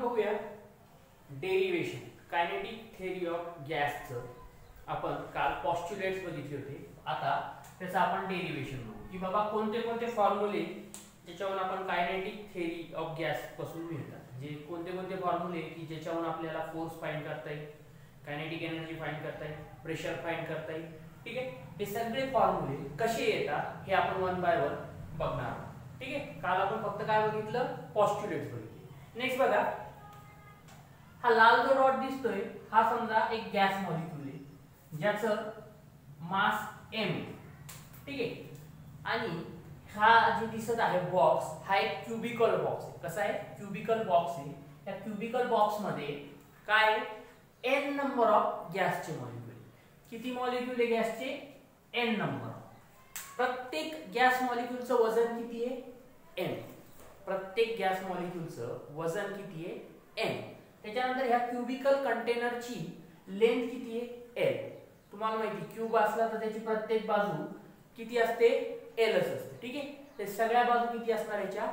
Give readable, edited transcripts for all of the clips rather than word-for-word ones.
बघूया derivation kinetic theory of गॅसचं. आपण काल पॉस्ट्युलेट्स बघितले होते, आता त्याचं आपण डेरिवेशन बघू की बाबा कोणते कोणते फॉर्म्युले ज्याच्यावरून आपण कायनेटिक थेअरी ऑफ गॅस पासून मिळतात, जे कोणते कोणते फॉर्म्युले की ज्याच्यावरून आपल्याला फोर्स फाइंड करता येईल, कायनेटिक एनर्जी फाइंड करता येईल, प्रेशर फाइंड करता येईल. ठीक आहे, हे सगळे फॉर्म्युले कसे येतात हे आपण वन बाय वन बघणार आहोत. ठीक आहे, काल आपण फक्त काय बघितलं, पॉस्ट्युलेट्स बघितले. नेक्स्ट बघा, हा लाल जो डॉट दिसतोय हा समजा एक गॅस मॉलिक्यूल आहे ज्याचं मास m. ठीक आहे, आणि हा जे दिसत आहे बॉक्स हा एक क्युबिकल बॉक्स आहे. कसा आहे, क्युबिकल बॉक्स आहे. त्या क्युबिकल बॉक्स मध्ये काय n नंबर ऑफ गॅसचे मॉलिक्यूल. किती मॉलिक्यूल आहे गॅसचे, n नंबर. प्रत्येक गॅस मॉलिक्यूलचं वजन किती आहे, n. प्रत्येक गॅस मॉलिक्यूलचं वजन किती आहे, n. त्याच्यानंतर ह्या क्युबिकल कंटेनरची लेंथ किती आहे, l. तुम्हाला माहिती क्यूब असला तर त्याची प्रत्येक बाजू किती असते, l असते. ठीक आहे, ते सगळ्या बाजू किती असणार याच्या,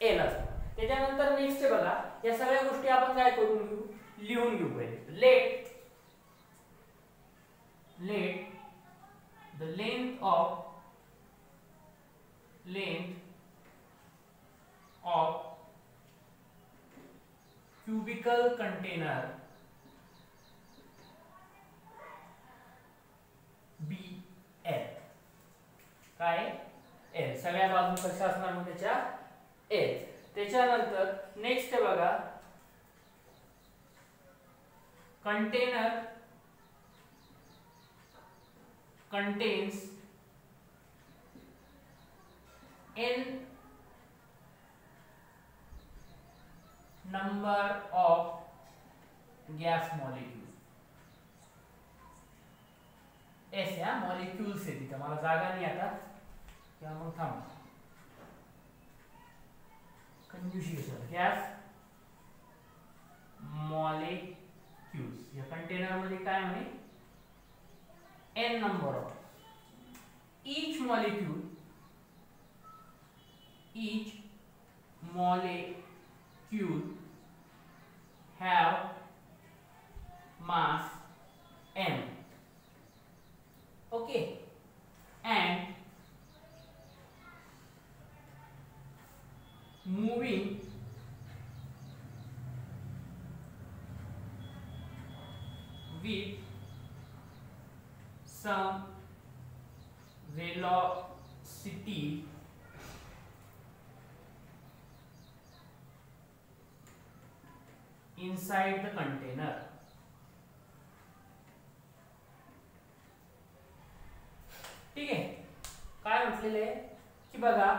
l असतात. त्याच्यानंतर नेक्स्ट बघा, या सगळ्या गोष्टी आपण काय करून घेऊ, लिहून घेऊ पहिले. Let the length of cubical container be L. काय L, सगळ्या बाजू कशा असणार मग त्याच्या L. त्याच्यानंतर नेक्स्ट बघा, container contains n number of gas molecules. S या molecules आहे तिथे, मला जागा नाही आता किंवा मग थांब, कन्फ्युजन. गॅस मॉलिक्यूल्स या कंटेनर मध्ये काय म्हणे, n number of each molecule have mass m. Okay, and moving with some velocity inside the container. ठीक आहे, काय म्हटलेले की बघा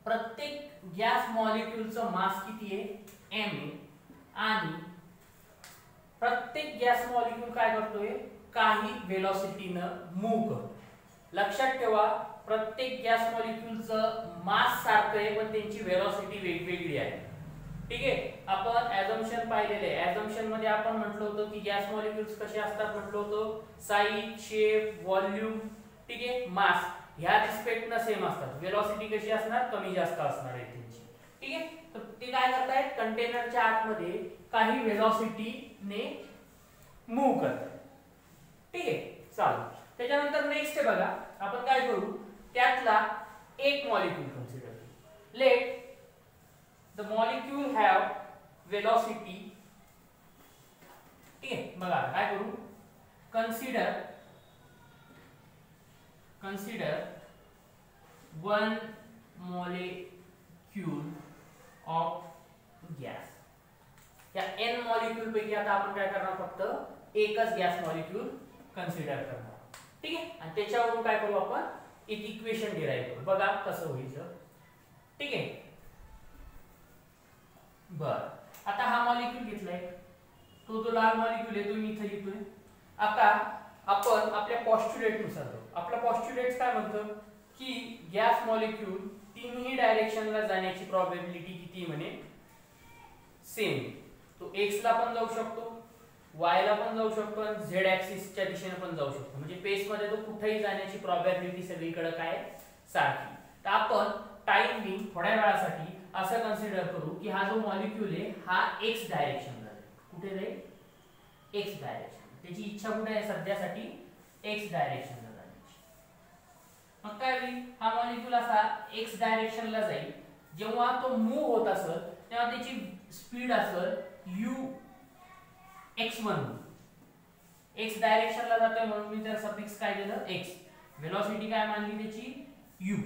प्रत्येक गॅस मॉलिक्यूलचं मास किती आहे, m आहे, आणि प्रत्येक गॅस मॉलिक्यूल काय करतोय, काही वेलोसिटीनं मूव्ह करतो. लक्षात ठेवा, प्रत्येक गॅस मॉलिक्यूलचं मास सारखं आहे पण त्यांची वेलोसिटी वेगवेगळी आहे. ठीक आहे, आपण ऍझम्पशन पाहिलेले. ऍझम्पशन मध्ये आपण म्हटलं होतं की गॅस मॉलिक्यूल्स कसे असतात, म्हटलं होतं साइज, शेप, व्हॉल्यूम. ठीक आहे, मास ह्या रिस्पेक्टनं सेम असतात. वेलोसिटी कशी असणार, कमी जास्त असणार आहे त्यांची. ठीक आहे, तर ते काय करतायत, कंटेनरच्या आतमध्ये काही वेलोसिटीने मूव्ह करतात. ठीक आहे, चालू. त्याच्यानंतर नेक्स्ट बघा, आपण काय करू, त्यातला एक मॉलिक्यूल कन्सिडर करू. Let the molecule have velocity. ठीक आहे, बघा काय करू, consider one molecule of gas. या n मॉलिक्यूल पैकी आता आपण काय करणार, फक्त एकच गॅस मॉलिक्यूल कन्सिडर करणार. ठीक आहे, आणि त्याच्यावरून काय करू, आपण एक इक्वेशन डिराइव्ह करू. बघा कसं होईल. ठीक आहे, बर. आता हा मॉलिक्यूल घेतलाय, तो जो लाल मॉलिक्यूल आहे तो मी इथे लिहितोय. आता आपण आपल्या पॉस्ट्युलेट नुसार जाऊ. आपला पॉस्ट्युलेट काय म्हणतो की गॅस मॉलिक्यूल तीनही डायरेक्शनला जाण्याची प्रोबॅबिलिटी किती म्हणे, सेम. तो x ला पण जाऊ शकतो, y ला पण जाऊ शकतो, आणि z ऍक्सिसच्या दिशेने पण जाऊ शकतो. म्हणजे स्पेस मध्ये तो कुठेही जाण्याची प्रोबॅबिलिटी सगळीकडे काय सारखी. तर आपण टाइम बिंग थोड्या वेळासाठी असं कन्सिडर करू की हा जो मॉलिक्यूल आहे हा एक्स डायरेक्शनला जाईल. कुठे जाईल? X direction. त्याची इच्छा कुठे आहे सध्यासाठी? एक्स डायरेक्शनला जाण्याची. मग काय होईल? हा मॉलिक्यूल असा एक्स डायरेक्शनला जाईल. जेव्हा तो मूव्ह होत असेल तेव्हा त्याची स्पीड असेल u x1. एक्स डायरेक्शनला जातोय म्हणून मी त्याला सफिक्स काय दिलं? x. वेलोसिटी काय मानली त्याची? u.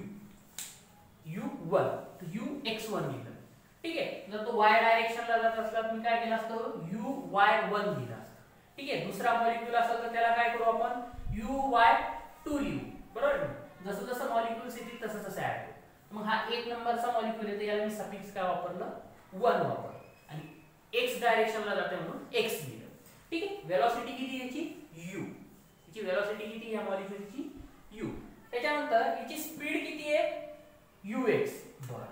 u1 u x1 लिहिलं. ठीक आहे. जर तो y डायरेक्शनला जात असला तर मी काय केलं असतं? uy1 लिहिलं असतं. ठीक आहे. दुसरा मॉलिक्यूल असेल तर त्याला काय करू आपण? uy2 लिहू. बरोबर? जसं जसं मॉलिक्यूल्स येतील तसं तसं ऍड करू. मग हा एक नंबरचा मॉलिक्यूल आहे तर याला मी सफिक्स काय वापरलं? 1 वापरलं आणि x डायरेक्शनला जाते म्हणून x लिहिलं. ठीक आहे. वेलोसिटी किती याची? u. याची वेलोसिटी किती या मॉलिक्यूलची? u. त्याच्यानंतर याची स्पीड किती आहे? ux. बरं.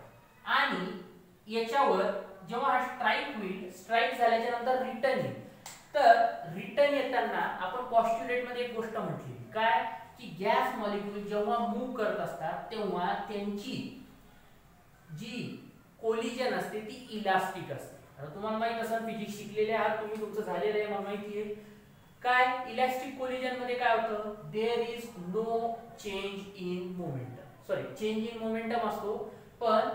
आणि याच्यावर जेव्हा हा स्ट्राइक होईल, स्ट्राइक झाल्याच्या नंतर रिटर्न येईल. तर रिटर्न येताना आपण पॉस्ट्युलेट मध्ये एक गोष्ट म्हटली काय की गॅस मॉलिक्यूल जेव्हा मूव्ह करत असतात तेव्हा त्यांची जी कोलिजन असते ती इलास्टिक असते. आता तुम्हाला माहित असेल फिजिक्स शिकलेले आहात तुम्ही, तुमचं झालेलं आहे मला माहिती आहे. काय इलास्टिक कोलिजन मध्ये काय होतं? There is no change in momentum. Sorry, change in momentum असतो पण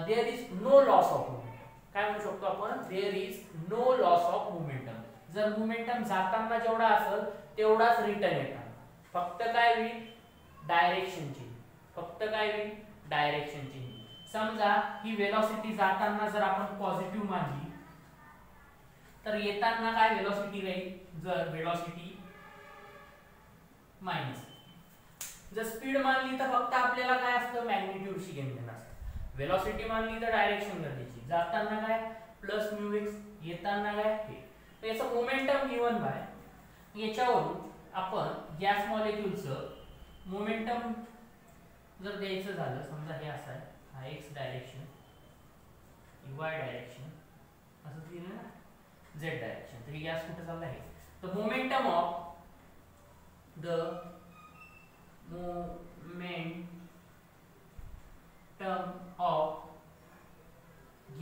there is no loss of momentum. काय म्हणू शकतो आपण? There is no loss of momentum. जर मोमेंटम जाताना जेवढा असेल तेवढाच रिटर्न येताना. फक्त काय होईल? Direction change. फक्त काय होईल? Direction change. समजा ही वेलोसिटी जाताना जर आपण पॉझिटिव्ह मानली तर येताना काय वेलोसिटी राहील? जर वेलोसिटी मायनस. जर स्पीड मानली तर फक्त आपल्याला काय असतं? मॅग्निट्यूडशी घेणं देणं असतं. वेलोसिटी मानली तर डायरेक्शन गरजेची. जाताना काय? Plus mu x. येताना काय? हे. तर याचं मोमेंटम गिवन बाय. याच्यावरून आपण गॅस मॉलिक्यूलचं मोमेंटम जर द्यायचं झालं, समजा हे असं आहे, हा एक्स डायरेक्शन, वाय डायरेक्शन असं दिलं ना, झेड डायरेक्शन. तर गॅस कुठे चालला आहे? The momentum of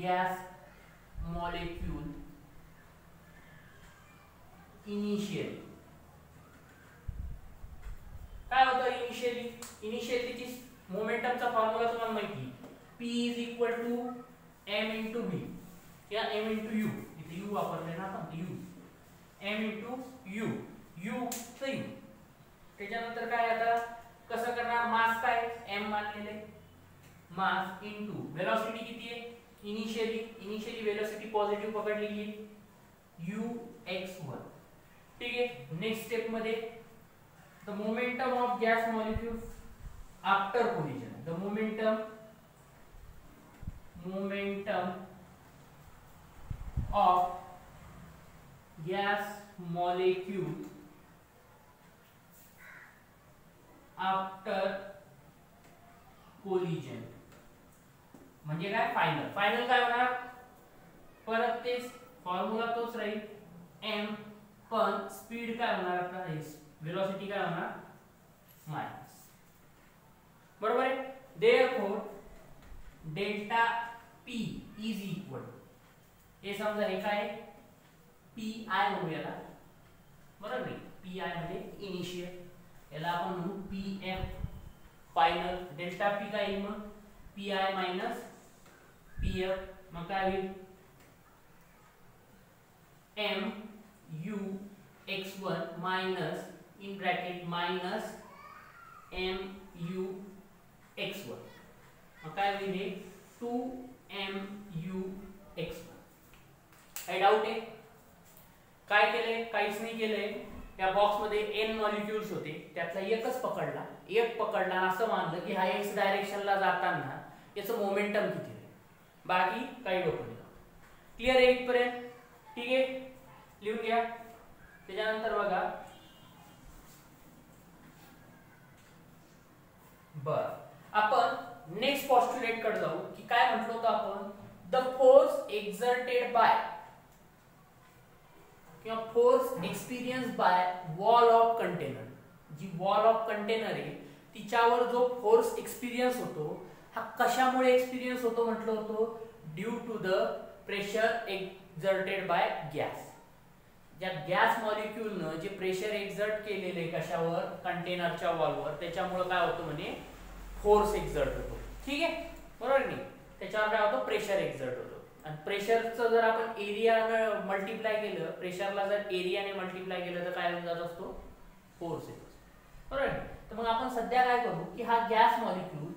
gas molecule initially काय होतं? इनिशियली तिची मोमेंटमचा फॉर्म्युला तुम्हाला माहिती P is equal to m into v या m इंटू u. इथे u वापरले ना आपण, u m into u, u तर u. त्याच्यानंतर काय आता कसं करणार? मास काय? m मानलेले मास इंटू वेलोसिटी किती आहे? इनिशियली वेलोसिटी पॉझिटिव्ह पकडलेली u x1. ठीक आहे. नेक्स्ट स्टेप मध्ये the momentum of gas molecule after collision. The momentum of gas molecule after collision म्हणजे काय? फायनल काय होणार? परत तेच फॉर्म्युला तोच राहील m, पण स्पीड काय होणार? आपला वेलोसिटी काय होणार? मायनस. बरोबर आहे. Therefore delta p is equal, हे समजा हे काय pi म्हणू याला, बरोबर आहे. pi म्हणजे इनिशियल, याला आपण म्हणू pm फायनल. डेल्टा p काय येईल मग? pi minus pf. मग काय होईल? m u x1 minus in bracket minus m u x1. मग काय होईल? हे 2m u x1. काही डाऊट आहे? काय केले? काहीच नाही केलंय. त्या बॉक्स मध्ये n मॉलिक्यूल्स होते, त्यातला एकच पकडला, एक पकडला असं मानलं की हा x डायरेक्शनला जाताना याचं मोमेंटम किती आहे, बाकी काही डोकं नाही. क्लिअर आहे इथपर्यंत? ठीक आहे, लिहून घ्या. त्याच्यानंतर बघा, बर आपण नेक्स्ट पॉस्ट्युलेट कडे जाऊ की काय म्हटलं होतं आपण? द फोर्स एक्झर्टेड बाय किंवा force experience by wall of container. जी वॉल ऑफ कंटेनर आहे तिच्यावर जो फोर्स एक्सपिरियन्स होतो हा कशामुळे एक्सपिरियन्स होतो म्हटलं होतं? Due to the pressure exerted by gas. ज्या गॅस मॉलिक्यूलनं जे प्रेशर एक्झर्ट केलेले कशावर, कंटेनरच्या वॉलवर, त्याच्यामुळे काय होतं म्हणे, फोर्स एक्झर्ट होतो. ठीक आहे, बरोबर नाही? त्याच्यावर काय होतं, प्रेशर एक्झर्ट होतो. आणि प्रेशरचं जर आपण एरियानं मल्टिप्लाय केलं, प्रेशरला जर एरियाने मल्टिप्लाय केलं तर काय होऊन जात असतो, फोर्स येतो. बरोबर. तर मग आपण सध्या काय करू की हा गॅस मॉलिक्यूल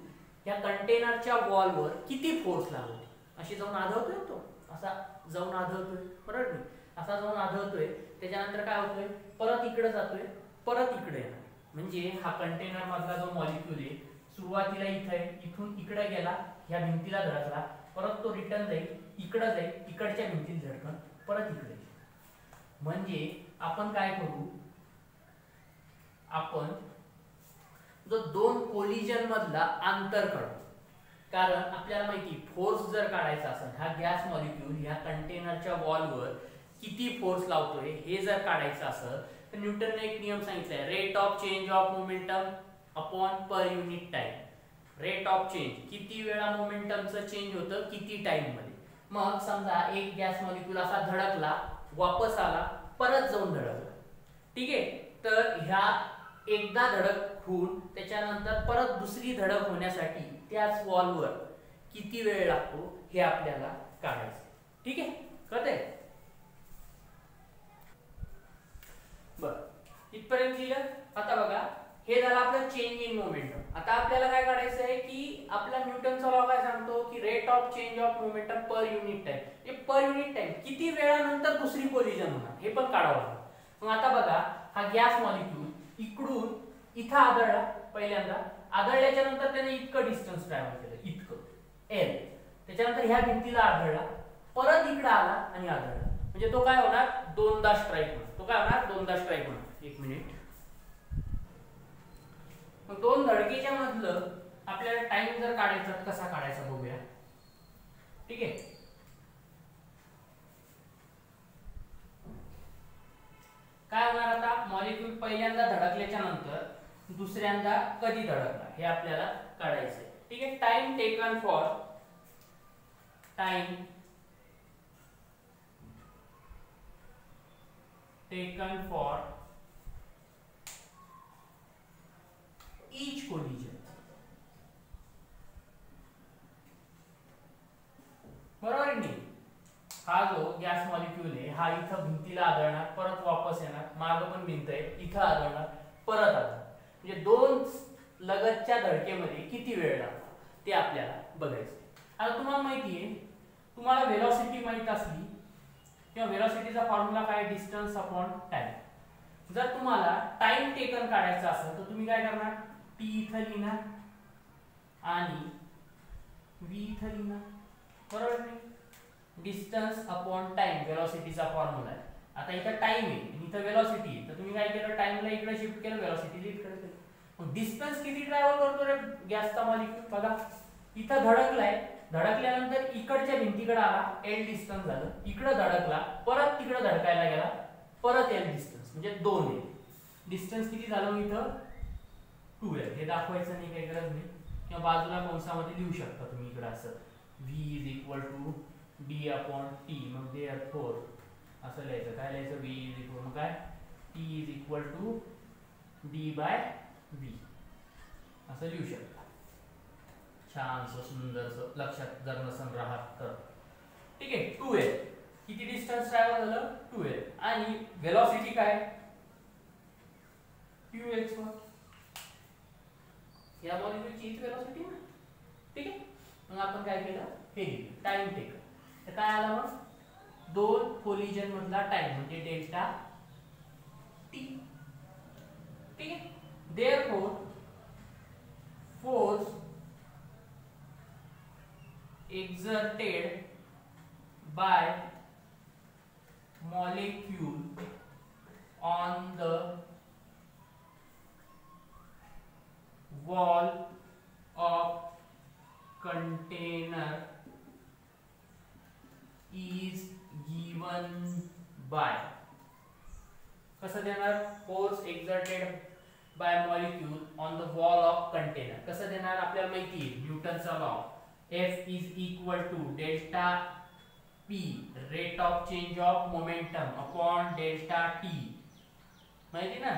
या कंटेनरच्या वॉलवर किती फोर्स लागतो अशी जाऊन आढळतोय, तो असा जाऊन आढळतोय. बरोबर नाही? असा जाऊन आढळतोय. त्याच्यानंतर काय होतोय, परत इकडे जातोय, परत इकडे येणार. म्हणजे हा कंटेनर मधला जो मॉलिक्यूल आहे सुरुवातीला इथे आहे, इथून इकडे गेला, ह्या भिंतीला धडकला, परत तो रिटर्न जाईल, इकडे जाईल, इकडच्या भिंतीला धडकन परत इकडे. म्हणजे आपण काय करू, आपण जो दोन कोलिजन मधला अंतर काढू. कारण आपल्याला माहिती फोर्स जर काढायचा असेल, हा गॅस मॉलिक्यूल ह्या कंटेनरच्या वॉलवर किती फोर्स लावतोय हे जर काढायचं असेल तर न्यूटनने एक नियम सांगितलाय, rate of change of momentum upon per unit time. Rate of change, किती वेळा मोमेंटमचं चेंज होतं किती टाइम मध्ये. मग समजा एक गॅस मॉलिक्यूल असा धडकला, वापस आला, परत जाऊन धडकला. ठीक आहे, तर ह्या एकदा धडक होऊन त्याच्यानंतर परत दुसरी धडक होण्यासाठी त्याच वॉलवर किती वेळ लागतो हे आपल्याला काढायचं. ठीक आहे, कळतंय? बरं, इथपर्यंत क्लिअर? आता बघा, हे झालं आपलं चेंज इन मोमेंटम. आता आपल्याला काय काढायचं आहे की आपला न्यूटनचा लॉ काय सांगतो की rate of change of momentum per unit time. हे पर युनिट टाइम किती वेळानंतर दुसरी कोलिजन होणार हे पण काढावं लागतं. मग आता बघा, हा गॅस मॉलिक्यूल इकडून इथं आदळला, पहिल्यांदा आदळल्याच्या नंतर त्याने इतकं डिस्टन्स ट्रॅव्हल केलं, इतकं एल. त्याच्यानंतर ह्या भिंतीला आदळला, परत इकडे आला आणि आदळला. म्हणजे तो काय होणार, दोनदा स्ट्राईक होणार. तो काय होणार, दोनदा स्ट्राईक होणार. एक मिनिट. मग दोन धडकेच्या मधलं आपल्याला टाइम जर काढायचा, कसा काढायचा बघूया. ठीक आहे, काय होणार, आता मॉलिक्यूल पहिल्यांदा धडकल्याच्या नंतर दुसऱ्यांदा कधी धडकला हे आपल्याला काढायचंय. ठीक आहे, time taken for each collision. बरोबर नाही? हा जो गॅस मॉलिक्यूल आहे हा इथं भिंतीला आदळणार, परत वापस येणार, मागं पण भिंत आहे, इथं आदळणार, परत आदळणार. म्हणजे दोन लगतच्या धडकेमध्ये किती वेळ लागतो ते आपल्याला बघायचं. आता तुम्हाला माहिती आहे, तुम्हाला वेलोसिटी माहित असली किंवा वेलोसिटीचा फॉर्म्युला काय, डिस्टन्स अपॉन टाइम. जर तुम्हाला टाइम टेकन काढायचा असेल तर तुम्ही काय करणार, टी इथं लिहिणार आणि व्ही इथं लिहिणार. बरोबर नाही? डिस्टन्स अपॉन टाइम वेलोसिटीचा फॉर्म्युला आहे. आता इथं टाइम आहे आणि इथं वेलोसिटी आहे, तर तुम्ही काय केलं, टाइमला इकडे शिफ्ट केलं, वेलोसिटीला इकडे केलं. मग डिस्टन्स किती ट्रॅव्हल करतो रे गॅसचा मॉलिक्यूल? बघा, इथं धडकलाय, धडकल्यानंतर इकडच्या भिंतीकडे आला, एल डिस्टन्स झालं, इकडे धडकला, परत तिकडे धडकायला गेला, परत एल डिस्टन्स, म्हणजे 2 एल डिस्टन्स किती झालं. मग इथं 2l. हे दाखवायचं नाही, काही गरज नाही, किंवा बाजूला कंसामध्ये लिहू शकता तुम्ही इकडे असं, v is equal to d upon t. मग देअरफॉर असं लिहायचं, काय लिहायचं, v इज इक्वल, मग काय, t is equal to d by v असं लिहू शकता. छानसं सुंदरसं, लक्षात जर नसन राहत तर. ठीक आहे, 2l. किती डिस्टन्स ट्रॅव्हल झालं, 2l. आणि वेलोसिटी काय, qx. या मॉलिक्यूलची हीच वेलोसिटी ना. ठीक आहे, मग आपण काय केलं, हे टाइम टेकन. तर काय आला, मग दोन कोलिजन मधला टाइम म्हणजे डेल्टा टी. ठीक आहे, therefore force exerted by molecule on the wall of container is given by, कसं देणार, force exerted by molecule on the wall of container. कसं देणार आपल्याला माहिती आहे न्यूटनचा law F is equal to delta P rate of change of momentum upon delta T माहिती ना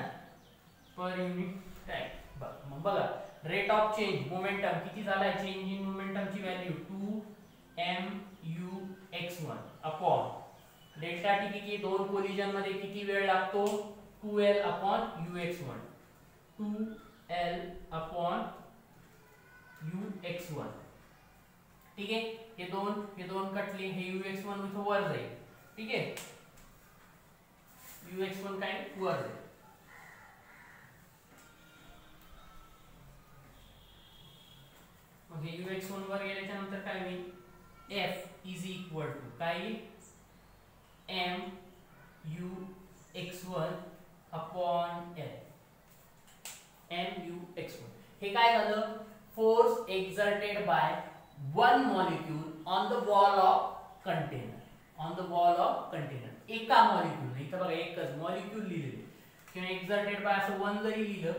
पर युनिट टाइम. मग बघा रेट ऑफ चेंज मोमेंटम किती झालाय चेंज इन मोमेंटमची value 2mux1 upon delta T किती दोन कोलिजन मध्ये किती वेळ लागतो 2l upon ux1 2l upon ux1. ठीक आहे हे दोन कटले हे ux1 इथं वर जाईल. ठीक आहे ux1 काय वर जाईल. मग हे ux1 वर गेल्याच्या नंतर काय होईल f इज इक्वल टू काय mux1 अपॉन l mux1. हे काय झालं force exerted by one molecule on the wall of container. On the wall of container एका मॉलिक्यूल इथं बघा एकच मॉलिक्यूल लिहिलेले किंवा एक्झर्टेड बाय असं वन जरी लिहिलं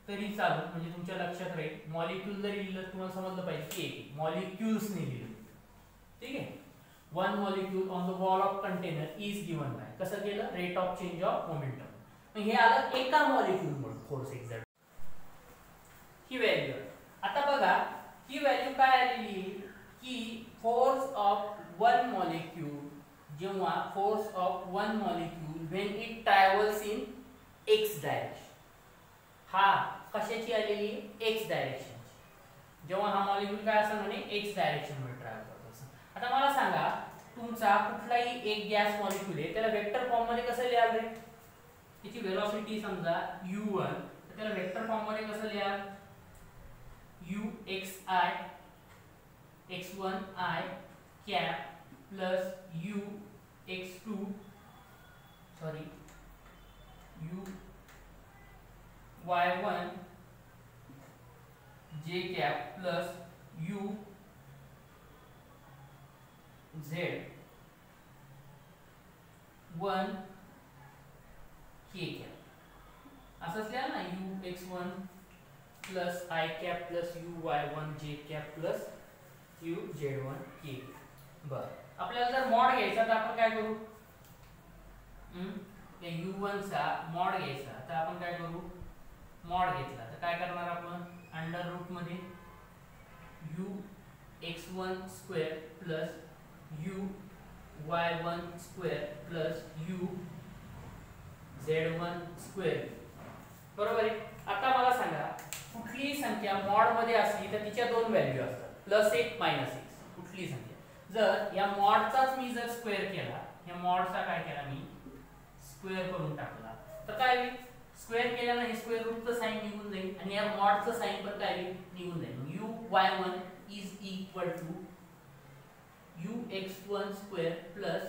तरी चालू म्हणजे तुमच्या लक्षात राहील. मॉलिक्यूल जरी लिहिलं तुम्हाला समजलं पाहिजे की एक मॉलिक्यूल्स ने लिहिलं. ठीक आहे one molecule on the wall of container is given by कसं केलं rate of change of momentum. मग हे आलं एका मॉलिक्यूल म्हणून फोर्स एक्झर्ट ही व्हॅल्यू. आता बघा ही व्हॅल्यू काय आलेली की फोर्स ऑफ वन मॉलिक्यूल जेव्हा force of one molecule when it travels in x direction. हा कशाची आलेली एक्स डायरेक्शन. जेव्हा हा मॉलिक्यूल काय असं म्हणे एक्स डायरेक्शन मध्ये ट्रॅव्हल करत असं. आता मला सांगा तुमचा कुठलाही एक गॅस मॉलिक्यूल आहे त्याला वेक्टर फॉर्म मध्ये कसं लिहाल रे. त्याची वेलोसिटी समजा u1 तर त्याला वेक्टर फॉर्म मध्ये कसं लिहाल uxi x1i cap plus ux2 sorry y1 j cap plus u z 1 k cap असंच लिहा ना ux1 plus I cap plus uy1 j cap plus uz1 k. बर आपल्याला जर मॉड घ्यायचा तर आपण काय करू u1 चा मॉड घ्यायचा तर आपण काय करू मॉड घेतला तर काय करणार आपण अंडर रूट मध्ये ux1 square plus uy1 square plus uz1 square. बरोबर आहे. आता मला सांगा कुठलीही संख्या मॉड मध्ये असली तर तिच्या दोन व्हॅल्यू असतात +1 -1. कुठलीही संख्या जर या मॉडचाच मी जर स्क्वेअर केला या मॉडचा काय केला मी स्क्वेअर करून टाकला तर काय होईल स्क्वेअर केल्यानं हे स्क्वेअर रूटचं साइन निघून जाईल आणि या मॉडचं साइन पण काय होईल निघून जाईल. uy1 is equal to ux1 square plus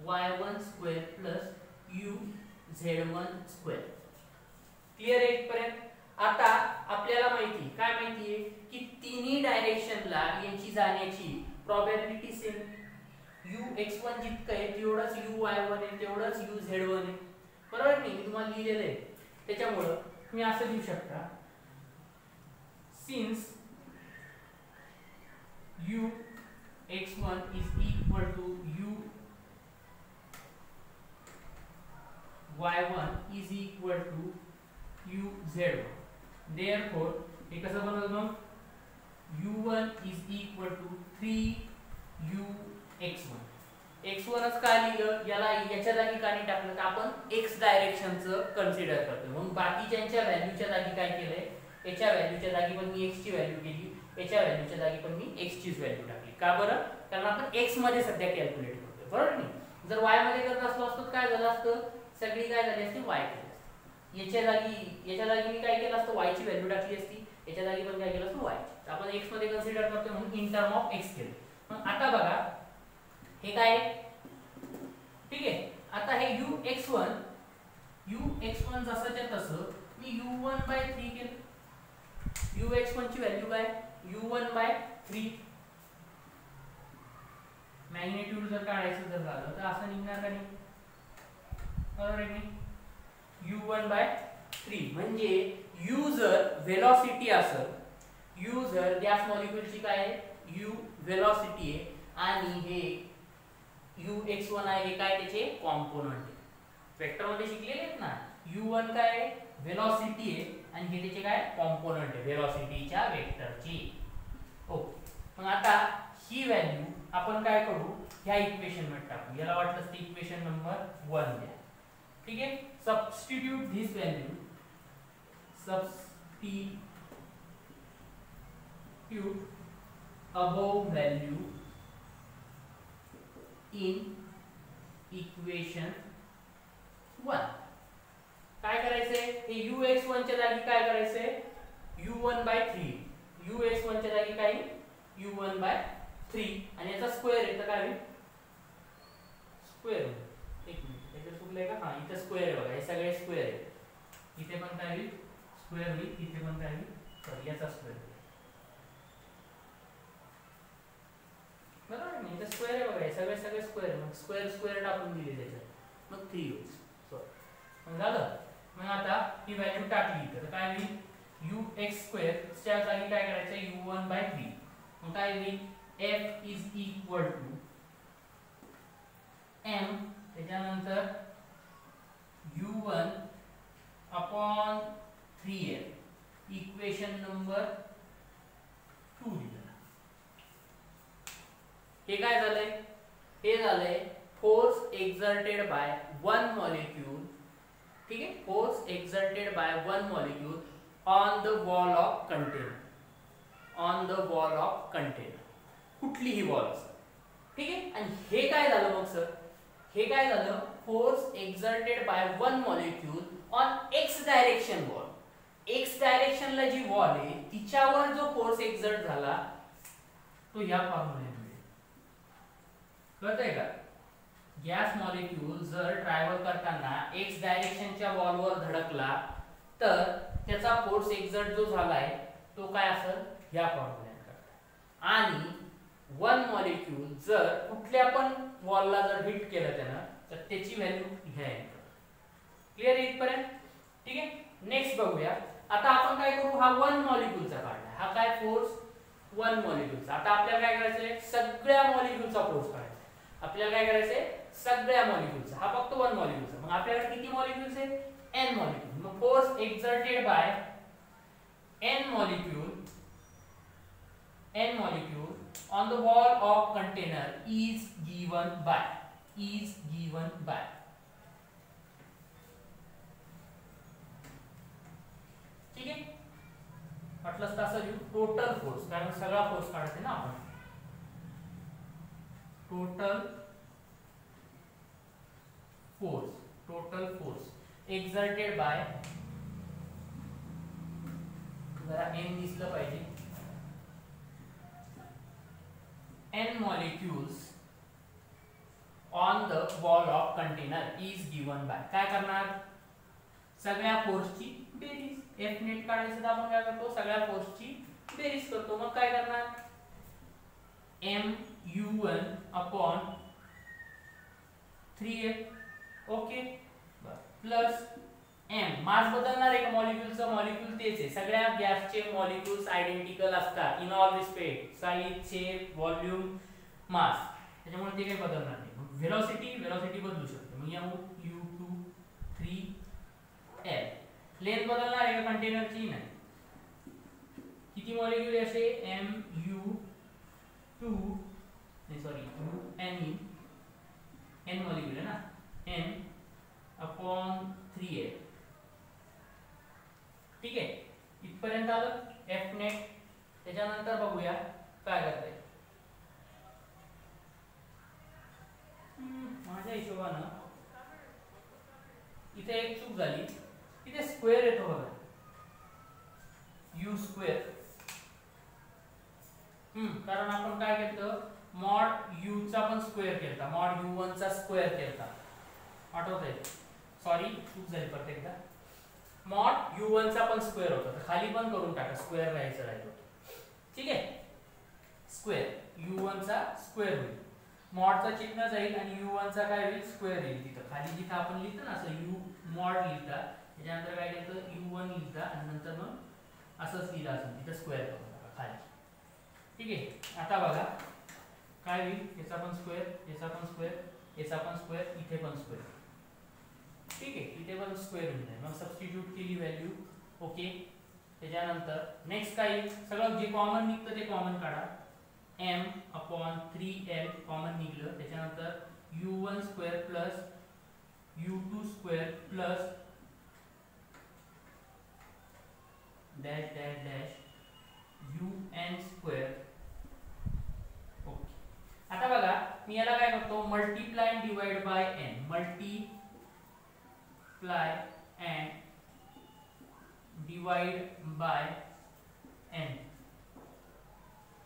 uy1 square plus uz1 square. Clear आहे इथपर्यंत. आता आपल्याला माहिती काय माहिती आहे की तिन्ही डायरेक्शनला यांची जाण्याची प्रोबॅबिलिटी सेम. ux1 जितकं आहे तेवढंच uy1 आहे तेवढंच uz1 आहे. बरोबर नाही मी तुम्हाला लिहिलेलं आहे त्याच्यामुळे तुम्ही असं लिहू शकता since ux1 is equal to uy1 is equal to uz1. therefore हे कसं बनवलं मग u1 is equal to 3ux1. x1च का लिहिलं याला याच्या जागी का नाही टाकलं तर आपण x डायरेक्शनचं कन्सिडर करतो. मग बाकीच्या व्हॅल्यूच्या जागी काय केलंय याच्या व्हॅल्यूच्या जागी पण मी x ची व्हॅल्यू केली याच्या व्हॅल्यूच्या जागी पण मी x चीच व्हॅल्यू टाकली. का बरं कारण आपण x मध्ये सध्या कॅल्क्युलेट करतोय. बरोबर नाही. जर y मध्ये करत असलो असतो काय झालं असतं सगळी काय झाली असती y केली असती. याच्या जागी मी काय केलं असतं y ची व्हॅल्यू टाकली असती याच्या जागी पण काय केलं असतं y. तर आपण x मध्ये कन्सिडर करतोय म्हणून इन टर्म ऑफ x केलं. मग आता बघा हे काय ठीक आहे. आता हे ux1 जसंच्या तसं मी u1/3 केलं. ux1 ची व्हॅल्यू काय u1/3. मॅग्निट्यूड जर काढायचं जर झालं तर असं निघणार का नाही. बरोबर आहे की u1/3 म्हणजे u जर व्हेलॉसिटी असेल, u जर गॅस मॉलिक्यूलची काय आहे u व्हेलॉसिटी आहे आणि हे ux1 आहे, हे काय त्याचे कॉम्पोनंट आहे. वेक्टर मध्ये शिकलेले आहेत ना, u1 काय आहे व्हेलॉसिटी आहे आणि हे त्याचे काय कॉम्पोनंट आहे व्हेलॉसिटीच्या वेक्टरची. ओके, मग आता ही व्हॅल्यू आपण काय करू, ह्या इक्वेशन मध्ये टाकू. याला वाटलं तर इक्वेशन नंबर 1 द्या. ठीक आहे, substitute this value, substitute above value in equation 1. काय करायचंय, हे ux1 च्या जागी काय करायचंय u1/3, ux1 च्या जागी काय u1/3 आणि याचा स्क्वेअर आहे तर काय होईल स्क्वेअर. एक मिनिट, इथे चुकलंय का, हा इथे स्क्वेअर आहे बघा, हे सगळे स्क्वेअर आहे. इथे पण काय होईल स्क्वेअर होईल, इथे पण काय होईल सॉरी याचा स्क्वेअर. बरोबर नाही, इथे स्क्वेअर आहे बघा, हे सगळे स्क्वेअर आहे. मग स्क्वेअर स्क्वेअर टाकून दिले त्याच्यात, मग 3 होईल. सॉरी, मग झालं. मग आता ही व्हॅल्यू टाकली तर काय होईल ux² च्या जागी काय करायचं u1/3. मग काय होईल f is equal to m त्याच्यानंतर u1/3f इक्वेशन नंबर 2 दिलं. हे काय झालंय, हे झालंय force exerted by one molecule. ठीक आहे, force exerted by one molecule on the wall of container, on the wall of container, कुठलीही वॉल असेल. ठीक आहे, आणि हे काय झालं मग सर, हे काय झालं force exerted by one molecule on X direction wall. X डायरेक्शनला जी वॉल आहे तिच्यावर जो फोर्स एक्झर्ट झाला तो या फॉर्म्युलेमध्ये कळतंय का. गॅस मॉलिक्यूल जर ट्रॅव्हल करताना एक्स डायरेक्शनच्या वॉलवर धडकला तर त्याचा फोर्स एक्झर्ट जो झालाय तो काय असेल या फॉर्म्युल्यात. आणि वन मॉलिक्यूल जर कुठल्या पण वॉलला जर हिट केलं त्यानं तर त्याची व्हॅल्यू घ्या. क्लिअर इथपर्यंत. ठीक आहे, नेक्स्ट बघूया. आता आपण काय करू, हा वन मॉलिक्यूलचा काढला, हा काय फोर्स वन मॉलिक्यूलचा. आता आपल्याला काय करायचंय सगळ्या मॉलिक्यूलचा फोर्स काढायचा. आपल्याला काय करायचंय सगळ्या मॉलिक्यूलचा, हा फक्त वन मॉलिक्यूलचा. मग आपल्याकडे किती मॉलिक्यूल्स आहेत n मॉलिक्यूल. मग force exerted by n molecule on the wall of container is given by ठीक आहे, म्हटलंच तसं लिहू टोटल फोर्स, कारण सगळा फोर्स काढते ना आपण. टोटल फोर्स एक्झर्टेड बाय, जरा n दिसलं पाहिजे, n molecules on the wall of container is given by. काय करणार सगळ्या फोर्सची बेरीज. F नेट काढायचं तर आपण काय करतो सगळ्या फोर्सची बेरीज करतो. मग काय करणार mu1/3f ओके प्लस m. मास बदलणार आहे का मॉलिक्यूलचं, मॉलिक्यूल तेच आहे. सगळ्या गॅसचे मॉलिक्यूल्स आयडेंटिकल असतात in all respect, size, shape, volume, mass, त्याच्यामुळे ते काही बदलणार नाही. मग व्हेलॉसिटी बदलू शकते. मग u2 3l. लेंथ बदलणार आहे का कंटेनरची, नाही. किती मॉलिक्यूल असे mu2 नाही सॉरी n मॉलिक्यूल आहे ना, n/3l. ठीक आहे, इथपर्यंत आलं F नेट. त्याच्यानंतर बघूया काय करता येईल. माझ्या हिशोबानं इथे एक चूक झाली, इथे स्क्वेअर येतो बघा u². कारण आपण काय केलं मॉड u चा पण स्क्वेअर केलता, मॉड u1 चा स्क्वेअर केलता, आठवतंय. सॉरी चूक झाली परत एकदा. मॉड u1 चा पण स्क्वेअर होता, तर खाली पण करून टाका स्क्वेअर राहायचं राहिलं. ठीक आहे, स्क्वेअर u1 चा स्क्वेअर होईल. मॉडचं चिन्ह जाईल आणि u1 चा काय होईल स्क्वेअर येईल तिथं खाली जिथं आपण लिहितो ना असं u मॉड लिहिता त्याच्यानंतर काय केलं u1 लिहिता आणि नंतर मग असंच लिहिलं असं तिथं स्क्वेअर करून टाका खाली. ठीक आहे. आता बघा काय होईल याचा पण स्क्वेअर याचा पण स्क्वेअर याचा पण स्क्वेअर इथे पण स्क्वेअर. ठीक आहे इथे पण स्क्वेअर होईल मग सबस्टिट्यूट केली व्हॅल्यू ओके. त्याच्यानंतर नेक्स्ट काय सगळं जे कॉमन निघतं ते कॉमन काढा m/3l कॉमन निघलं त्याच्यानंतर u1 square plus u2 square plus dash dash dash un square okay. आता बघा मी याला काय करतो multiply and divide by n multiply and divide by n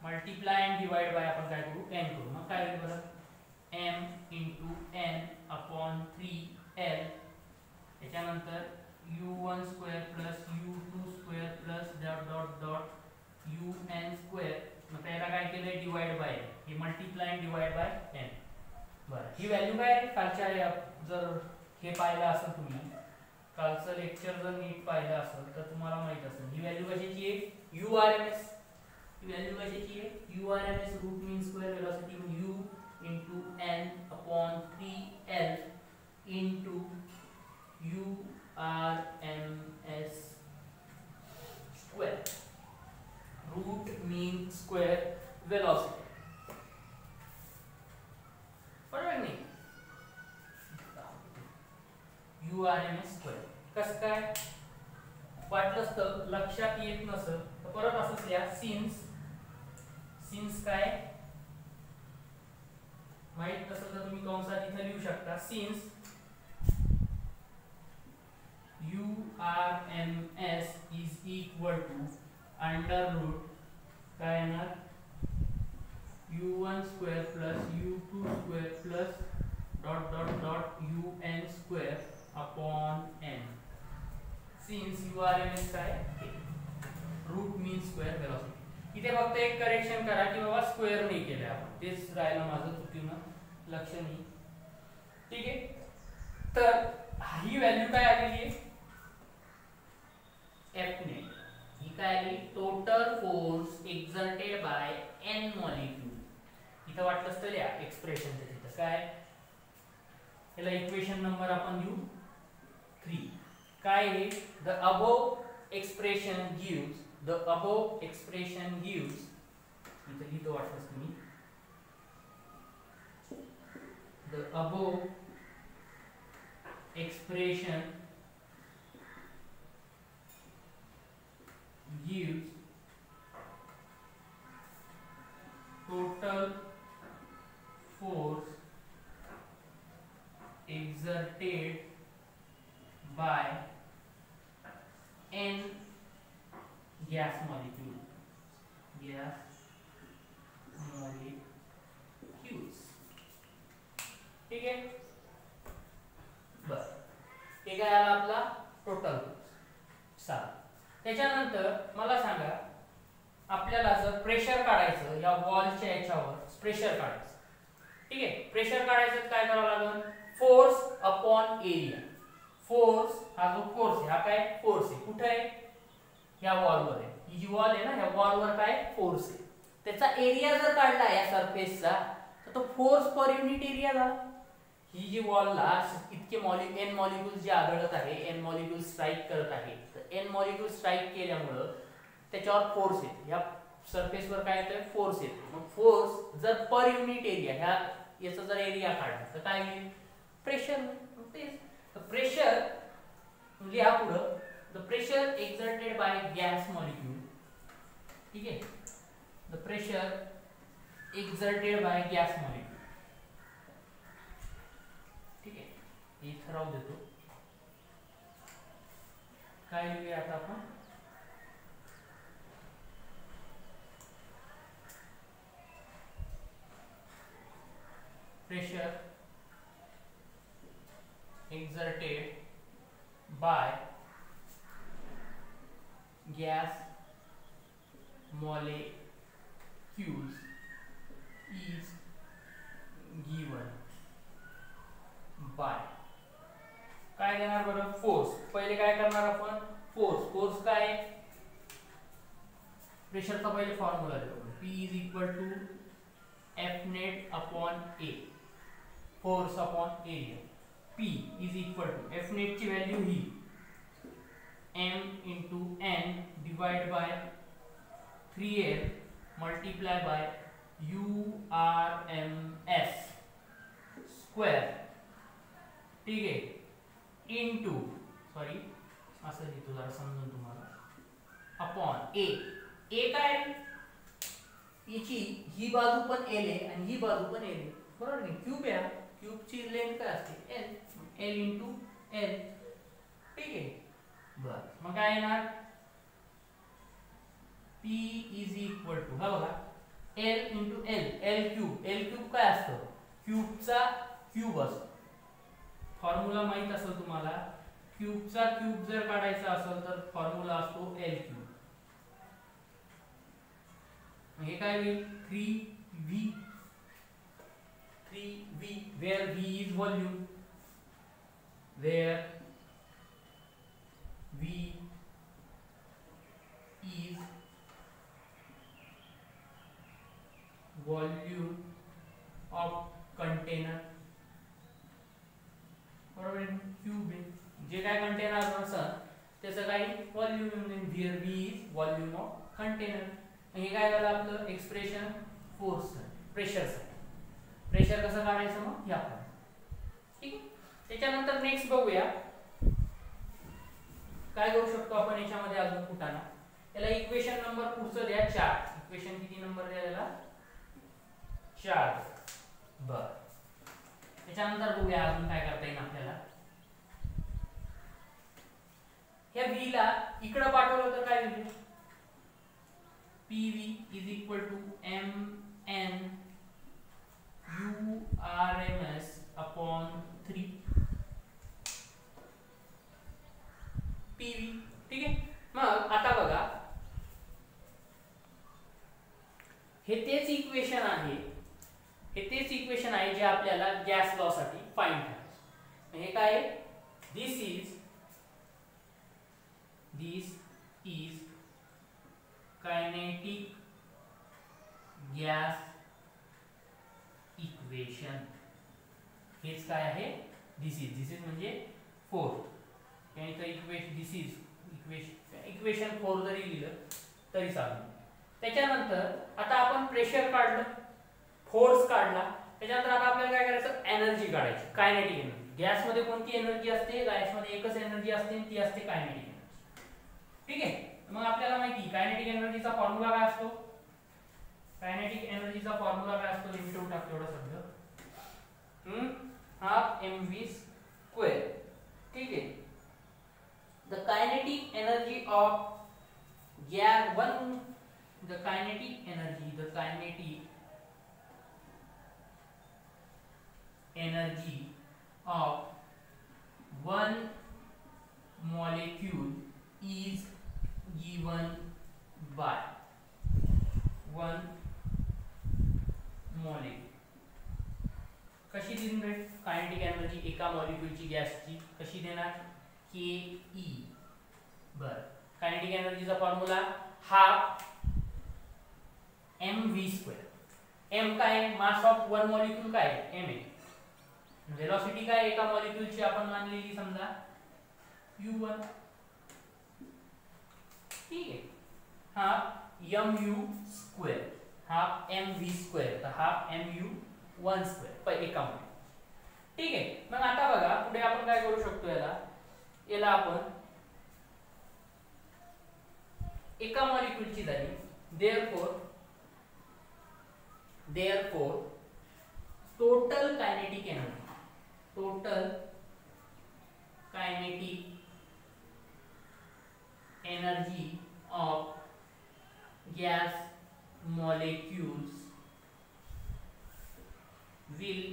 multiply and divide bye आपण काय करू n करू मग काय होईल बरं m into n upon 3l त्याच्यानंतर u1 square plus u2 square plus dot dot dot un square मग त्याला काय केलंय डिवाइड बाय हे multiply and divide by n. बरं ही व्हॅल्यू काय आहे कालच्या जर हे पाहिलं असेल तुम्ही कालचं लेक्चर जर नीट पाहिलं असेल तर तुम्हाला माहित असेल ही व्हॅल्यू कशाची आहे urms. ही व्हॅल्यू कशाची आहे urms root mean square velocity u into n upon 3l into urms square root mean square velocity. बरोबर नाही urms square कसं काय वाटलंच तर लक्षात येत नसेल तर परत असंच लिहा सिन्स काय माहित नसेल तर तुम्ही कंसात इथे लिहू शकता since urms is equal to under root काय येणार u1 square plus u2 square plus dot dot dot un square upon n. Since urms काय रूट मीन स्क्वेअर वेलोसिटी. इथे फक्त एक करेक्शन करा की बाबा स्क्वेअर नाही केले आपण तेच राहिलं माझं चुकीनं लक्ष नाही. ठीक आहे तर ही व्हॅल्यू काय आलेली आहे f net ही काय आली total force exerted by n molecule. इथं वाटलंच तर या एक्सप्रेशन तिथं काय याला इक्वेशन नंबर आपण लिहू 3. काय आहे द अबोव एक्सप्रेशन गिव्स इथं लिहितो वाटलंच तुम्ही the above expression gives total force exerted by n gas molecules. ठीक आहे बस हे काय आला आपला टोटल फोर्स. त्याच्यानंतर मला सांगा आपल्याला जर प्रेशर काढायचं या वॉलच्या याच्यावर प्रेशर काढायचं. ठीक आहे प्रेशर काढायचं काय करावं लागेल फोर्स अपॉन एरिया. फोर्स हा जो फोर्स आहे हा काय फोर्स आहे कुठे आहे या वॉलवर आहे. ही जी वॉल आहे ना या वॉलवर काय फोर्स आहे त्याचा एरिया जर काढला या सरफेसचा तर तो फोर्स पर युनिट एरिया झाला. ही जी वॉलला इतके एन मॉलिक्यूल जे आढळत आहे एन मॉलिक्यूल स्ट्राईक करत आहे तर एन मॉलिक्यूल स्ट्राईक केल्यामुळे त्याच्यावर फोर्स येते या सरफेसवर काय येतोय फोर्स येतो. मग फोर्स जर पर युनिट एरिया ह्या याचा जर एरिया काढला तर काय होईल प्रेशर. प्रेशर लिहा पुढं the pressure exerted by gas molecule. ठीक आहे the pressure exerted by gas molecule. ठीक आहे इथं राहू देतो काय लिहूया आता आपण pressure exerted by gas molecules is given by काय देणार बरं फोर्स. पहिले काय करणार आपण फोर्स काय प्रेशरचा पहिले फॉर्म्युला देऊ. P is equal to F net upon A force upon area. P is equal to F net ची व्हॅल्यू ही m into n divide by 3l multiply by URMS square. ठीक आहे इनटू सॉरी असं लिहितो जरा समजून तुम्हाला अपॉन A काय याची ही बाजू पण L आहे आणि ही बाजू पण L आहे बरोबर नाही. क्यूब आहे क्यूबची लेंथ काय असते L into L. ठीक आहे बर मग काय येणार P इज इक्वल टू हा बघा L into L क्यूब काय असतं क्यूबचा क्यूब असतो. फॉर्म्युला माहित असेल तुम्हाला क्यूबचा क्यूब जर काढायचा असेल तर फॉर्म्युला असतो L क्यूब. हे काय होईल 3V where V is volume where V is volume of container बरोबर क्यूब आहे जे काय कंटेनर असेल त्याचं काही volume where V is volume of container. हे काय झालं आपलं एक्सप्रेशन फोर्स प्रेशरसाठी. प्रेशर कसं काढायचं मग हे आपण ठीक आहे. त्याच्यानंतर नेक्स्ट बघूया काय करू शकतो आपण याच्यामध्ये अजून कुठाना. याला इक्वेशन नंबर पुढचं द्या 4. इक्वेशन किती नंबर द्या याला 4. बर त्याच्यानंतर बघूया अजून काय करता येईल आपल्याला. ह्या V ला इकडे पाठवलं तर काय होईल PV is equal to MN URMS upon 3 PV. ठीक आहे मग आता बघा हे तेच इक्वेशन आहे जे आपल्याला गॅस लॉ साठी फाइंड करायचं. हे काय दिस इज कायनेटिक गॅस इक्वेशन. हेच काय आहे दिस इज म्हणजे 4 इक्वेशन 4 जरी लिहिलं तरी चालेल. त्याच्यानंतर आता आपण प्रेशर काढलं फोर्स काढला त्याच्यानंतर आता आपल्याला काय करायचं एनर्जी काढायची कायनेटिक एनर्जी. गॅस मध्ये कोणती एनर्जी असते गॅस मध्ये एकच एनर्जी असते ती असते कायनेटिक एनर्जी. ठीक आहे मग आपल्याला माहिती कायनेटिक एनर्जीचा फॉर्म्युला काय असतो. कायनेटिक एनर्जीचा फॉर्म्युला काय असतो लिमिट टाकतो एवढं शब्द हाफ mv स्क्वेअर. ठीक आहे the kinetic energy of gas the kinetic energy of one molecule is given by one molecule. कशी देणार कायनेटिक एनर्जी एका मॉलिक्यूलची गॅसची कशी देणार ke. बर कायनेटिक एनर्जीचा formula half mv square. m काय मास ऑफ वन मॉलिक्यूल काय m आहे. वेलोसिटी काय एका मॉलिक्यूलची आपण मानलेली समजा u1. ठीक आहे half mu square half mv square तर हाफ mu1 स्क्वेअर पर एका मॉलिक्यूल. ठीक आहे मग आता बघा पुढे आपण काय करू शकतो याला आपण एका मॉलिक्यूलची झाली therefore total kinetic energy of gas molecules will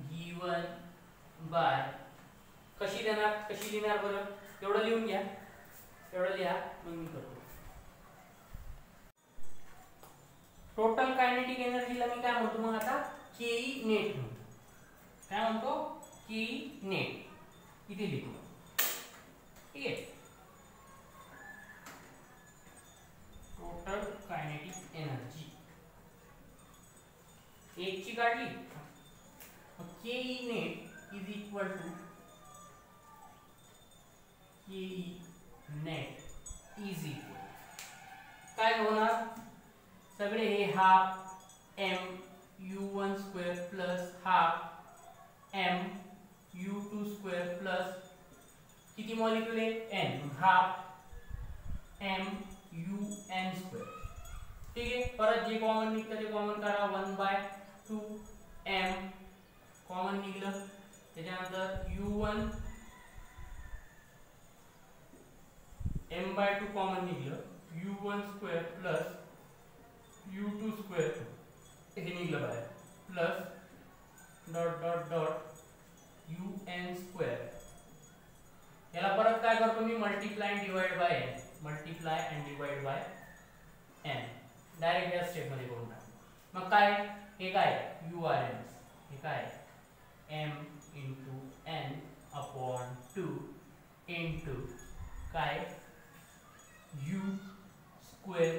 given by कशी लिहिणार बरं एवढं लिहून घ्या एवढं लिहा मग मी करतो. टोटल कायनेटिक एनर्जीला मी काय म्हणतो मग आता केई नेट म्हणतो. काय म्हणतो केई नेट इथे लिहू. ठीक आहे. टोटल कायनेटिक एनर्जी एक ची काढली. KE net is equal to KE net is equal काय होणार सगळे हे half m u1 square plus half m u2 square प्लस किती मॉलिक्यूल आहे n half m un square. ठीक आहे. परत जे कॉमन निघतं ते कॉमन करा. 1/2 m कॉमन निघलं. त्याच्यानंतर u1 m/2 कॉमन निघलं. u1 square plus u2 square हे निघलं बाहेर plus dot dot dot un square. याला परत काय करतो मी multiply and divide by n. Multiply and divide by n direct या स्टेप मध्ये करून टाकू. मग काय हे काय urms हे काय m into n upon 2 into काय u स्क्वेअर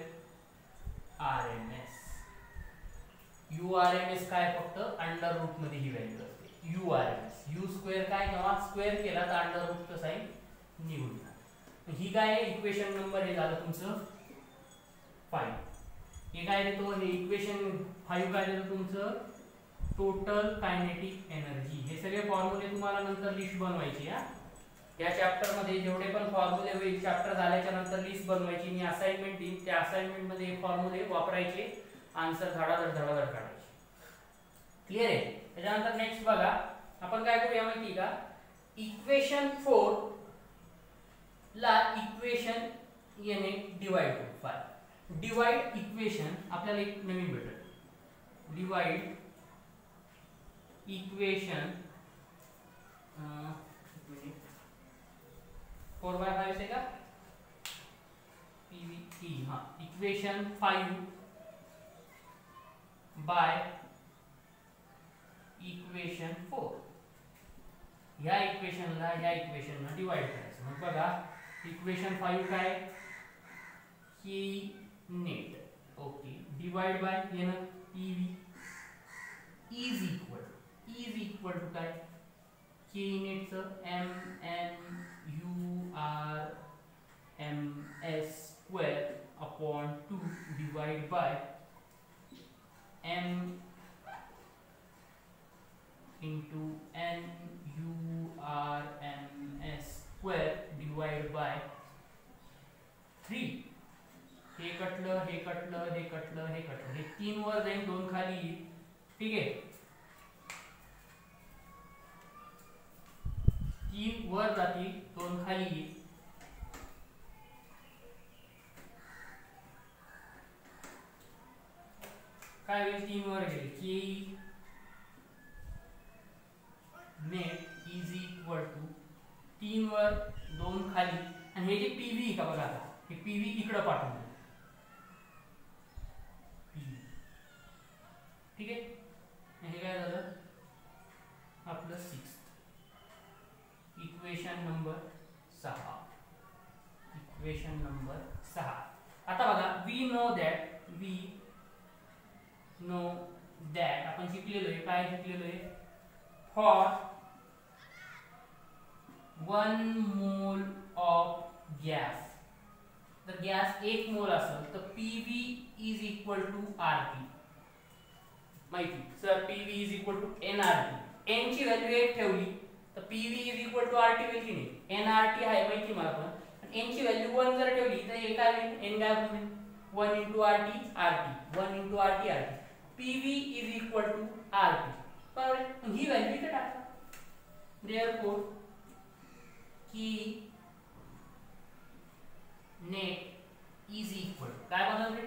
rms. urms काय फक्त अंडर रूट मध्ये ही व्हॅल्यू असते. urms u स्क्वेअर काय जेव्हा स्क्वेअर केला तर अंडर रूटचं साइन निघून जातं. ही काय इक्वेशन नंबर हे झालं तुमचं 5. हे काय देतो हे इक्वेशन 5 काय देतो तुमचं टोटल कायनेटिक एनर्जी. हे सगळे फॉर्म्युले तुम्हाला नंतर लिस्ट बनवायची. या चॅप्टर मध्ये जेवढे पण फॉर्म्युले होईल चॅप्टर झाल्याच्या नंतर लिस्ट बनवायची. मी असाइनमेंट देईन त्या असाइनमेंट मध्ये हे फॉर्म्युले वापरायचे. आन्सर धडाधड काढायचे. क्लियर आहे. त्याच्यानंतर नेक्स्ट बघा आपण काय करूया माहिती का इक्वेशन 4 ला इक्वेशन याने डिवाइड करू. 5 डिवाइड इक्वेशन आपल्याला एक नवीन भेटेल. डिवाइड इक्वेशन 4/5 है का पीवी हाँ इक्वेशन 5 बाय इक्वेशन 4 या इक्वेशनला या इक्वेशनला डिवाइड करायचं. मग बघा इक्वेशन 5 काय K net okay divide by ये ना पीवी इज इक्वल टू काय के नेटचं M N U R M S square upon 2 divide by M into N U R M S square divide by 3. हे कटलं हे कटलं हे कटलं हे कटलं हे 3 वर जाईल 2 खाली येईल. ठीक आहे 3 वर जातील 2 खाली येईल. काय होईल 3 वर गेले के नेट इज इक्वल टू 3 वर 2 खाली आणि हे जे पीव्ही का बघा आता हे पीव्ही इकडे पाठवून ठीक आहे. हे काय झालं आपलं 6 इक्वेशन नंबर 6 इक्वेशन नंबर 6. आता बघा वी नो दॅट आपण शिकलेलो आहे काय शिकलेलो आहे फॉर 1 मोल ऑफ गॅस जर गॅस 1 मोल असेल तर PV is equal to RT. माहिती sir PV is equal to NRT. N ची व्हॅल्यू 1 ठेवली तर PV is equal to RT होईल की नाही. एनआरटी आहे माहिती मला पण एन ची व्हॅल्यू 1 जर ठेवली तर हे काय होईल एन काय होईल 1 into RT RT 1 into RT RT PV is equal to RT. बरोबर ही व्हॅल्यू इथे टाका. देयरफॉर की नेट इज इक्वल काय बनवलं रे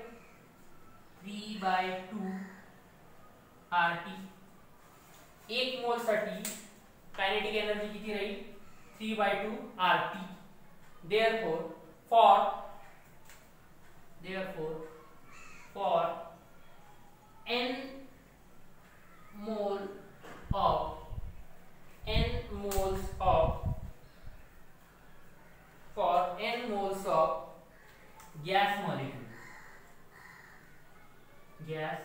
3/2 आरटी. 1 मोल साठी कायनेटिक एनर्जी किती राहील 3/2 RT. Therefore for n gas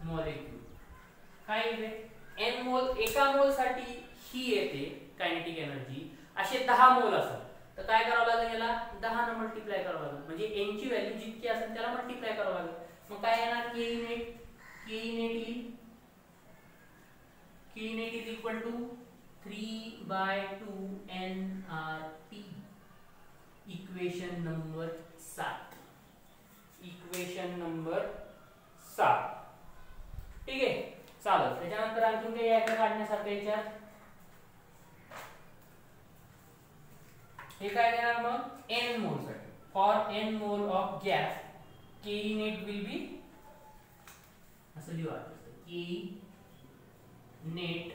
molecule काय येते n मोल एका मोल साठी ही येते कायनेटिक एनर्जी असे 10 मोल असतात तर काय करावं लागेल याला 10 ने मल्टिप्लाय करावं लागेल म्हणजे n ची व्हॅल्यू जितकी असेल त्याला मल्टिप्लाय करावं लागेल मग काय येणार k net is equal to 3/2 nRT equation number 7 ठीक आहे चालेल त्याच्यानंतर आणखी काही आहे का काढण्यासारखं याच्यात हे काय देणार मग n मोल साठी for n mole of gas k net will be असं लिहा k net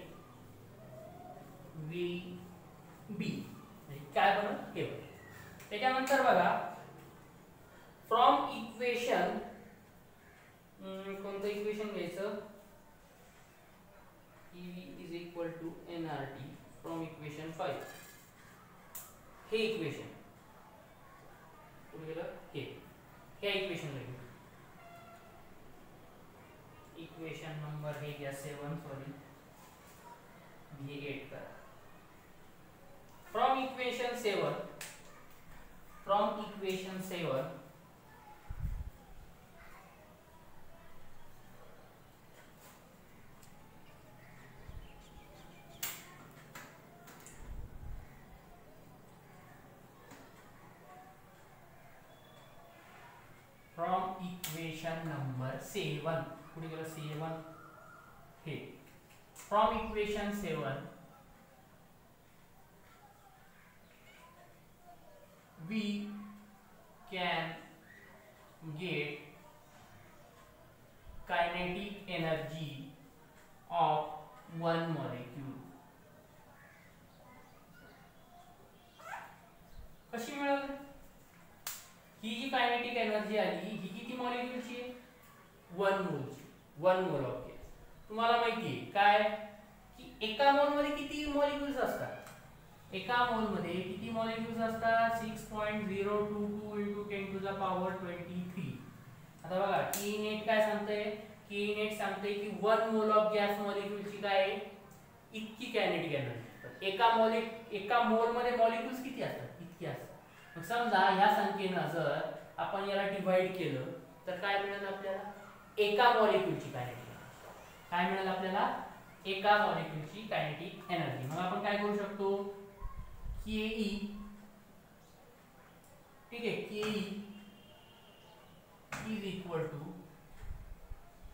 will be काय बनव हे त्याच्यानंतर बघा फ्रॉम इक्वेशन कोणतं इक्वेशन घ्यायचं EV is equal to nRT from equation 5 हे इक्वेशन पुढे गेलं हे इक्वेशन लागेल इक्वेशन नंबर हे घ्या 7 सॉरी हे 8 करा फ्रॉम इक्वेशन 7 नंबर 7 पुढे गेलं 7 हे from equation 7 we can get kinetic energy of one molecule कशी मिळेल ही जी कायनेटिक एनर्जी आली ही किती मॉलिक्यूलची आहे 1 मोल ऑफ गॅस तुम्हाला माहिती आहे काय की एका मोल मध्ये किती मॉलिक्यूल्स असतात एका मोल मध्ये किती मॉलिक्यूल्स असतात 6.022 * 10⁻23 आता बघा k net काय सांगतंय k net सांगतंय की 1 मोल ऑफ गॅस मॉलिक्यूलची काय आहे इतकी कायनेटिक एनर्जी एका मोल मध्ये मॉलिक्यूल्स किती असतात इतकी असतात मग समजा ह्या संख्येने जर आपण याला डिवाइड केलं तर काय मिळेल आपल्याला एका मॉलिक्यूलची कायनेटिक काय मिळेल आपल्याला एका मॉलिक्यूलची कायनेटिक एनर्जी मग आपण काय करू शकतो Ke ठीक आहे Ke is equal to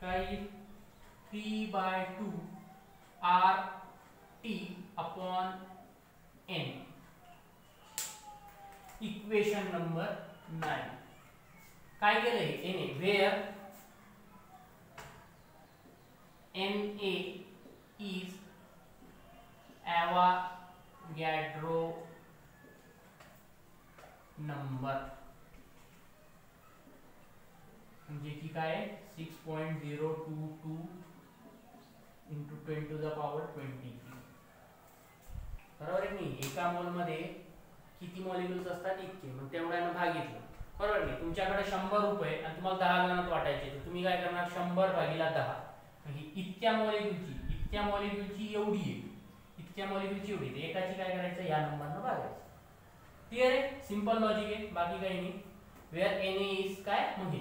काय 3/2 RT upon n equation number 9 काय केलंय Na where Na is Avogadro number म्हणजे की काय 6.022 * 10⁻23 बरोबर आहे नाही एका मोल मध्ये किती मॉलिक्यूल्स असतात इतके मग तेवढ्यानं भागितलं बरोबर नाही तुमच्याकडे 100 रुपये आणि तुम्हाला 10 जणांना वाटायचे तर तुम्ही काय करणार 100 / 10 म्हणजे इतक्या मॉलिक्यूलची एवढी आहे एकाची काय करायचं या नंबरनं भागायचं क्लियर आहे सिंपल लॉजिक आहे बाकी काही नाही वेअर Na इज काय मग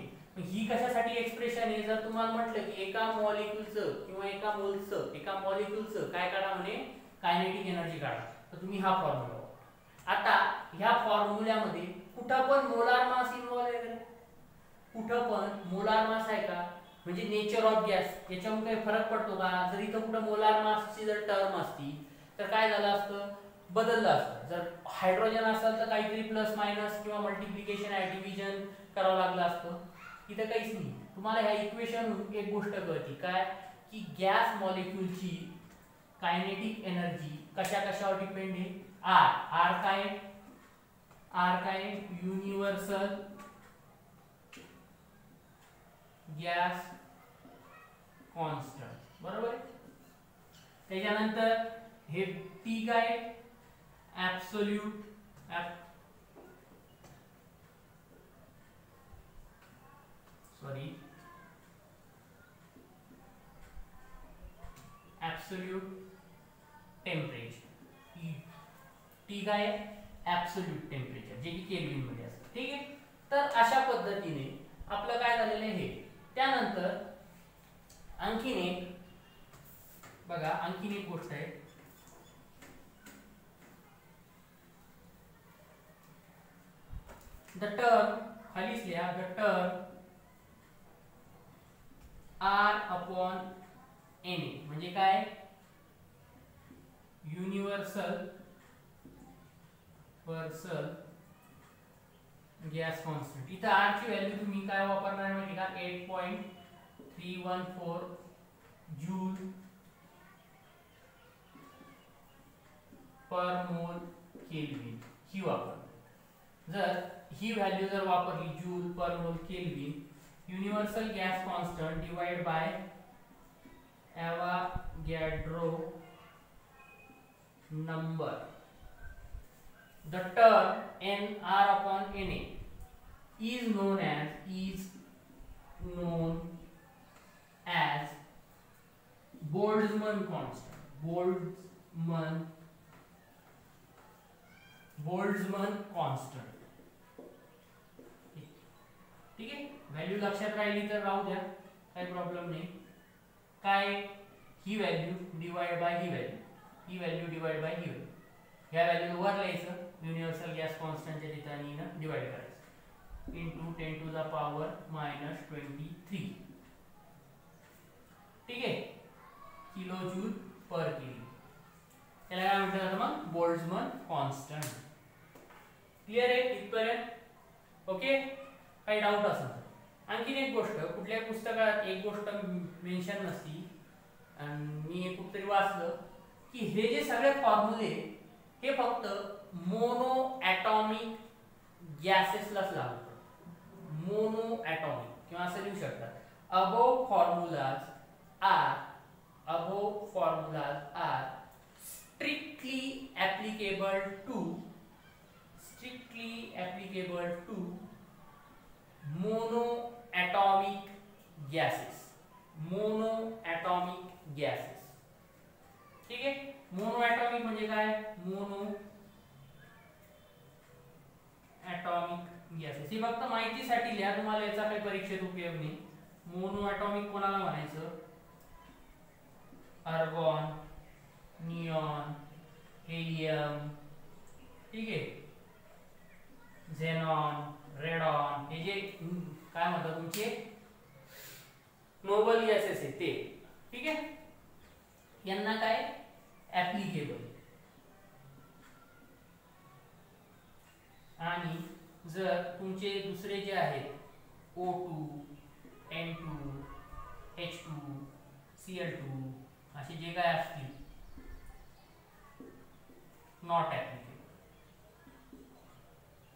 ही कशासाठी एक्सप्रेशन आहे जर तुम्हाला म्हटलं की एका मॉलिक्यूलचं किंवा एका मॉलिक्यूलचं काय काढा म्हणे कायनेटिक एनर्जी काढा तर तुम्ही हा फॉर्म्युला आता ह्या फॉर्म्युल्यामध्ये कुठं पण मोलार मास इन्व्हॉल्व आहे का कुठं पण मोलार मास आहे का म्हणजे नेचर ऑफ गॅस याच्यामुळे काही फरक पडतो का जर इथं कुठं मोलार मासची जर टर्म असती तर काय झालं असतं बदललं असतं जर हायड्रोजन असेल तर काहीतरी प्लस मायनस किंवा मल्टिप्लिकेशन डिव्हिजन करावं लागलं असतं इथं काहीच नाही तुम्हाला ह्या इक्वेशनवरून एक गोष्ट कळते काय की गॅस मॉलिक्यूलची कायनेटिक एनर्जी कशावर डिपेंड आहे आर काय युनिव्हर्सल गॅस कॉन्स्टंट बरोबर त्याच्यानंतर हे टी काय ऍब्सोल्यूट ॲब्सोल्यूट टेम्परेचर. टी काय आहे? ॲब्सोल्यूट टेम्परेचर, जे की केल्विन मध्ये असतं. ठीक आहे. तर अशा पद्धतीने आपलं काय झालेलं आहे हे. त्यानंतर आणखीन एक बघा, आणखीन एक गोष्ट आहे. द टर्म खालीच लिहा, the term R upon N A म्हणजे काय? Universal gas constant. इथं आर ची व्हॅल्यू तुम्ही काय वापरणार माहिती का? 8.314 जूल पर मोल केल्विन ही वापरणार. जर ही व्हॅल्यू जर वापरली joule per mole kelvin, universal gas constant divide by Avogadro number, the term nR upon Na is known as Boltzmann constant. Boltzmann constant. ठीक आहे. व्हॅल्यू लक्षात राहिली तर राहू द्या, काही प्रॉब्लेम नाही. काय? ही व्हॅल्यू डिवाइड बाय ही व्हॅल्यू, ही व्हॅल्यू डिवाइड बाय ही व्हॅल्यू. ह्या व्हॅल्यू वर लिहायचं युनिव्हर्सल गॅस कॉन्स्टंटच्या ठिकाणी डिवाइड करायचं इंटू 10 टू द पॉवर -23. ठीक आहे. किलो जूल पर केली. त्याला काय म्हणतात जातं मग? Boltzmann constant. क्लिअर आहे इथपर्यंत? ओके. काही डाऊट असेल तर. आणखीन एक गोष्ट, कुठल्या पुस्तकात एक गोष्ट मेन्शन नसती आणि मी कुठेतरी वाचलं की हे जे सगळे फॉर्म्युले हे फक्त मोनो ॲटॉमिक गॅसेसलाच लागू पडतात. मोनो ॲटॉमिक किंवा असं लिहू शकतात, above formulas are strictly applicable to mono atomic gases. ठीक आहे. मोनो ॲटॉमिक म्हणजे काय? Mono atomic gases. ही फक्त माहितीसाठी लिहा, तुम्हाला याचा काही परीक्षेत उपयोग नाही. मोनो ॲटॉमिक कोणाला म्हणायचं? आर्गॉन, निऑन, हेलियम, ठीक आहे, झेनॉन, रेडॉन, हे जे काय म्हणतात तुमचे नोबल गॅसेस आहेत ते. ठीक आहे. यांना काय? ॲप्लिकेबल. आणि जर तुमचे दुसरे जे आहेत O2, N2, H2, Cl2 असे जे काय असतील नॉट ॲप्लिकेबल.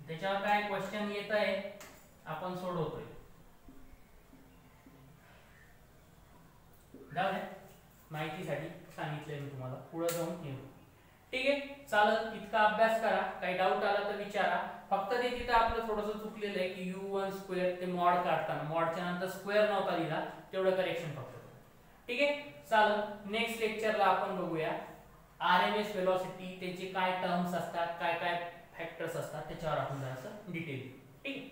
त्याच्यावर काय क्वेश्चन येत आहे आपण सोडवतोय. जाऊ द्या, माहितीसाठी सांगितलंय मी तुम्हाला, पुढे जाऊन येऊ. ठीक आहे. चालत इतका अभ्यास करा. काही डाऊट आला तर विचारा. फक्त ते तिथं आपलं थोडंसं चुकलेलं आहे की U1 स्क्वेअर ते मॉड काढताना मॉडच्या नंतर स्क्वेअर नव्हता लिहिला, तेवढं करेक्शन फक्त. ठीक आहे. चालत नेक्स्ट लेक्चरला आपण बघूया RMS व्हेलॉसिटी, त्याचे काय टर्म्स असतात, काय काय फॅक्टर्स असतात, त्याच्यावर आपण जरासं डिटेल. ठीक आहे.